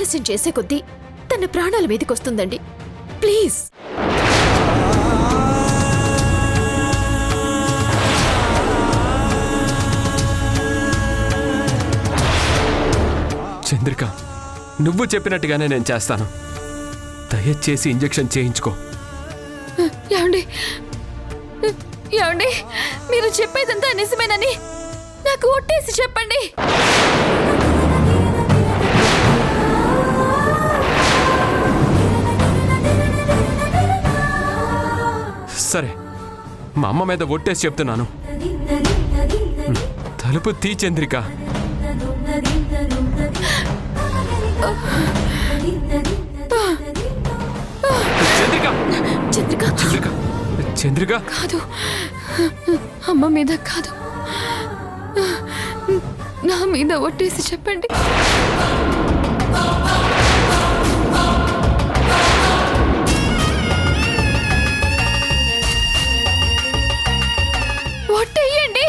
ఆలస్యం చేసే కొద్దీ తన ప్రాణాల మీదకొస్తుందండి. ప్లీజ్. చంద్రిక, నువ్వు చెప్పినట్టుగానే నేను చేస్తాను. దయచేసి ఇంజెక్షన్ చేయించుకో. ఏమండి ఏమండి, మీరు చెప్పేదంతా నిజమేనని నాకు ఒట్టేసి చెప్పండి. సరే, మా అమ్మ మీద ఒట్టేసి చెప్తున్నాను. తలుపు తీ చంద్రిక. చంద్రిక చంద్రిక చంద్రిక చంద్రిక కాదు, అమ్మ మీద కాదు, నా మీద ఒట్టేసి చెప్పండి. ఒట్టేయండి.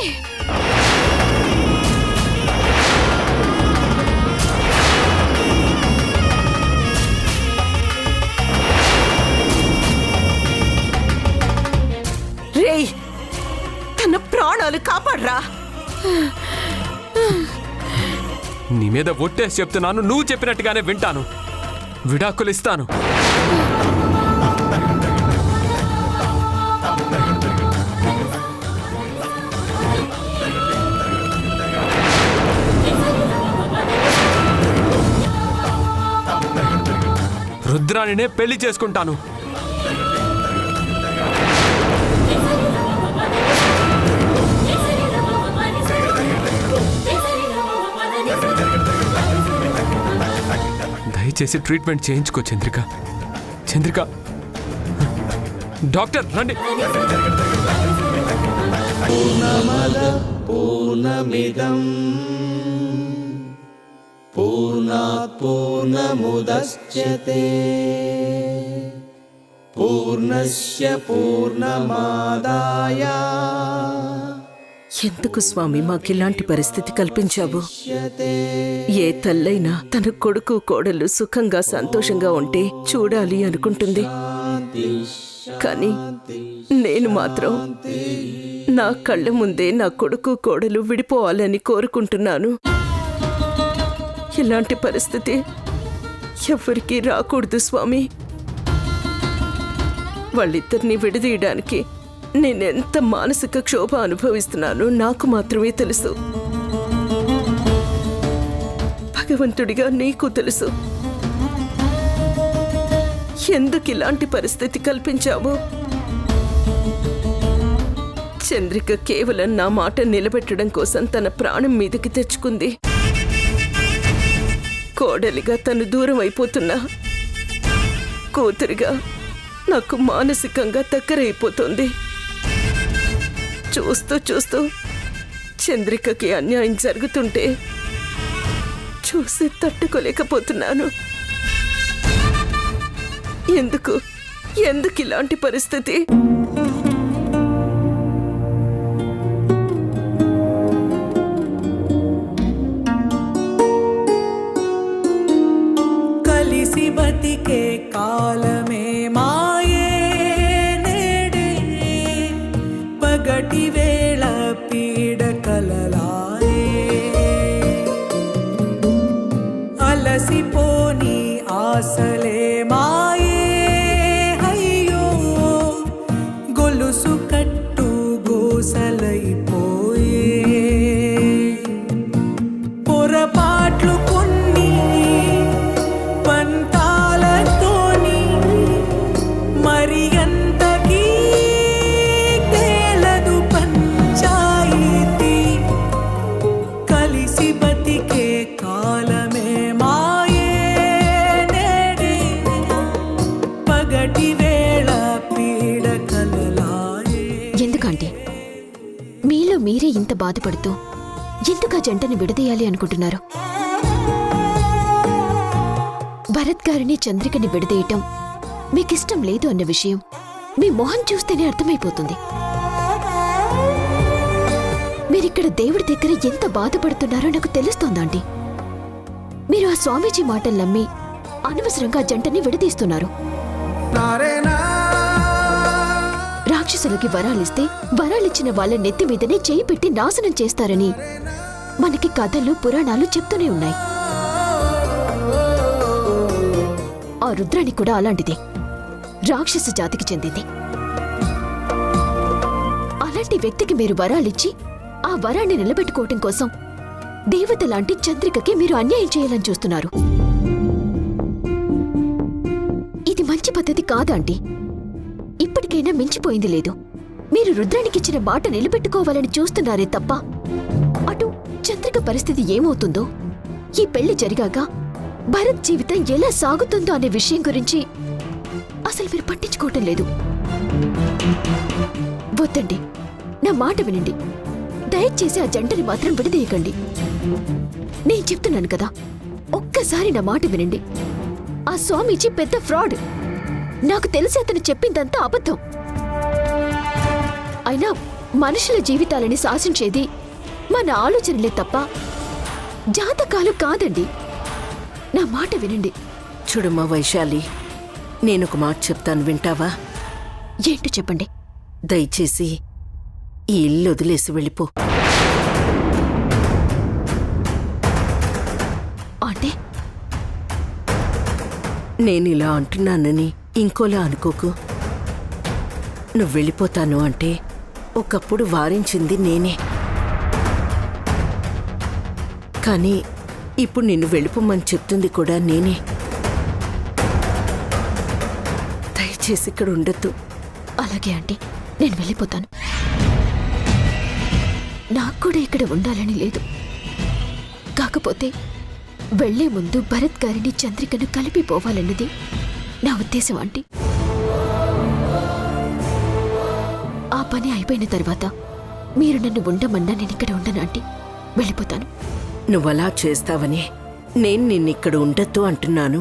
రేయ్, తన ప్రాణాలు కాపాడరా. నీ మీద ఒట్టేసి చెప్తున్నాను. నువ్వు చెప్పినట్టుగానే వింటాను. విడాకులు ఇస్తాను. రుద్రానినే పెళ్లి చేసుకుంటాను. దయచేసి ట్రీట్మెంట్ చేయించుకో చంద్రిక. చంద్రిక, డాక్టర్ రండి. పూర్ణమిదం పూర్ణాత్ పూర్ణముదచ్యతే పూర్ణస్య పూర్ణమాదాయ. ఎందుకు స్వామి మాకిలాంటి పరిస్థితి కల్పించావు? ఏ తల్లైనా తన కొడుకు కోడలు సుఖంగా సంతోషంగా ఉంటే చూడాలి అనుకుంటుంది. కానీ నేను మాత్రం నా కళ్ళ ముందే నా కొడుకు కోడలు విడిపోవాలని కోరుకుంటున్నాను. ఇలాంటి పరిస్థితి ఎవరికీ రాకూడదు స్వామి. వాళ్ళిద్దరినీ విడదీయడానికి నేనెంత మానసిక క్షోభ అనుభవిస్తున్నానో నాకు మాత్రమే తెలుసు. భగవంతుడిగా నీకు తెలుసు. ఎందుకు ఇలాంటి పరిస్థితి కల్పించావు? చంద్రిక కేవలం నా మాట నిలబెట్టడం కోసం తన ప్రాణం మీదకి తెచ్చుకుంది. కోడలిగా తను దూరం అయిపోతున్నా కూతురిగా నాకు మానసికంగా దగ్గరైపోతుంది. చూస్తూ చూస్తూ చంద్రికకి అన్యాయం జరుగుతుంటే చూసి తట్టుకోలేకపోతున్నాను. ఎందుకు ఇలాంటి పరిస్థితి? కలిసి బతికే కాలమే మాయే నేడే పగటి వేళ పీడ కలలాయే అలసిపోని ఆశలే మాయే అయ్యో గొలుసు కట్టు గోసలైపోయే పొరపాట్లు కొన్ని పంతాలతోని మరి అంతకీ తేలదు పంచాయితీ కలిసి బతికే కాలమే మాయే నేడే పగటి వేళ పీడ కలలాయే. ఎందుకంటే మీలో మీరే ఇంత బాధపడుతూ ఎందుకు ఆ జంటని విడదీయాలి అనుకుంటున్నారు? భరత్ గారిని చంద్రికని విడదీయటం మీకిష్టం లేదు అన్న విషయం మీ మొహం చూస్తేనే అర్థమైపోతుంది. మీరిక్కడ దేవుడి దగ్గర ఎంత బాధపడుతున్నారో నాకు తెలుస్తోందాంటీ. మీరు ఆ స్వామీజీ మాటలు నమ్మి అనవసరంగా జంటని విడదీస్తున్నారు. రాక్షసులకి వరాలిస్తే వరాలిచ్చిన వాళ్ళ నెత్తి మీదనే చేయి పెట్టి నాశనం చేస్తారని మనకి కథలు పురాణాలు చెప్తూనే ఉన్నాయి. ఆ రుద్రాణి కూడా అలాంటిదే, రాక్షస జాతికి చెందింది. అలాంటి వ్యక్తికి మీరు వరాలిచ్చి ఆ వరాన్ని నిలబెట్టుకోవటం కోసం దేవత లాంటి చంద్రికకి మీరు అన్యాయం చేయాలని చూస్తున్నారు. ఇది మంచి పద్ధతి కాదండి. ఇప్పటికైనా మించిపోయింది లేదు. మీరు రుద్రానికిచ్చిన మాట నిలబెట్టుకోవాలని చూస్తున్నారే తప్ప అటు చంద్రిక పరిస్థితి ఏమవుతుందో, ఈ పెళ్లి జరిగాక భరత్ జీవితం ఎలా సాగుతుందో అనే విషయం గురించి అసలు మీరు పట్టించుకోవటం లేదు. వద్దండి, నా మాట వినండి. దయచేసి ఆ జంటని మాత్రం విడదీయకండి. నేను చెప్తున్నాను కదా, ఒక్కసారి నా మాట వినండి. ఆ స్వామీజీ పెద్ద ఫ్రాడ్. నాకు తెలిసి అతను చెప్పిందంతా అబద్ధం. అయినా మనుషుల జీవితాలని శాసించేది మన ఆలోచనలే తప్ప జాతకాలు కాదండి. నా మాట వినండి. చూడమ్మా వైశాలి, నేనొక మాట చెప్తాను, వింటావా? ఏంటో చెప్పండి. దయచేసి ఈ ఇల్లు వదిలేసి వెళ్ళిపో. అంటే నేనిలా అంటున్నానని ఇంకోలా అనుకోకు. నువ్వు వెళ్ళిపోతాను అంటే ఒకప్పుడు వారించింది నేనే, కానీ ఇప్పుడు నిన్ను వెళ్ళిపోమని చెప్తుంది కూడా నేనే. దయచేసి ఇక్కడ ఉండొద్దు. అలాగే ఆంటీ, నేను వెళ్ళిపోతాను. నాకు కూడా ఇక్కడ ఉండాలని లేదు. కాకపోతే వెళ్లే ముందు భరత్ గారిని చంద్రికను కలిపిపోవాలన్నది నా ఉద్దేశం ఆంటీ. ఆ పని అయిపోయిన తర్వాత మీరు నన్ను ఉండమన్నా నేను ఇక్కడ ఉండను ఆంటీ. వెళ్ళిపోతాను. నువ్వలా చేస్తావని నేను నిన్నిక్కడ ఉండొద్దు అంటున్నాను.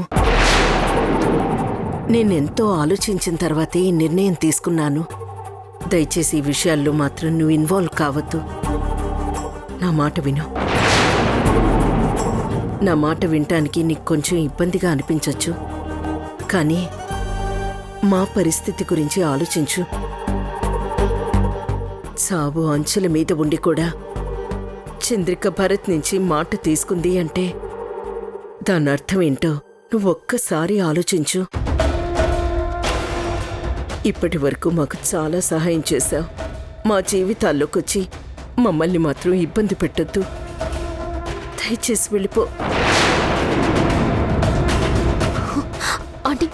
నేనెంతో ఆలోచించిన తర్వాతే ఈ నిర్ణయం తీసుకున్నాను. దయచేసి ఈ విషయాల్లో మాత్రం నువ్వు ఇన్వాల్వ్ కావద్దు. నా మాట విను. నా మాట వినటానికి నీకు కొంచెం ఇబ్బందిగా అనిపించొచ్చు, కానీ మా పరిస్థితి గురించి ఆలోచించు. సావు అంచుల మీద ఉండి కూడా చంద్రిక భరత్ నుంచి మాట తీసుకుంది అంటే దాని అర్థం ఏంటో నువ్వు ఒక్కసారి ఆలోచించు. ఇప్పటి వరకు మాకు చాలా సహాయం చేశావు. మా జీవితాల్లోకొచ్చి మమ్మల్ని మాత్రం ఇబ్బంది పెట్టొద్దు. దయచేసి వెళ్ళిపో. ఆంటీ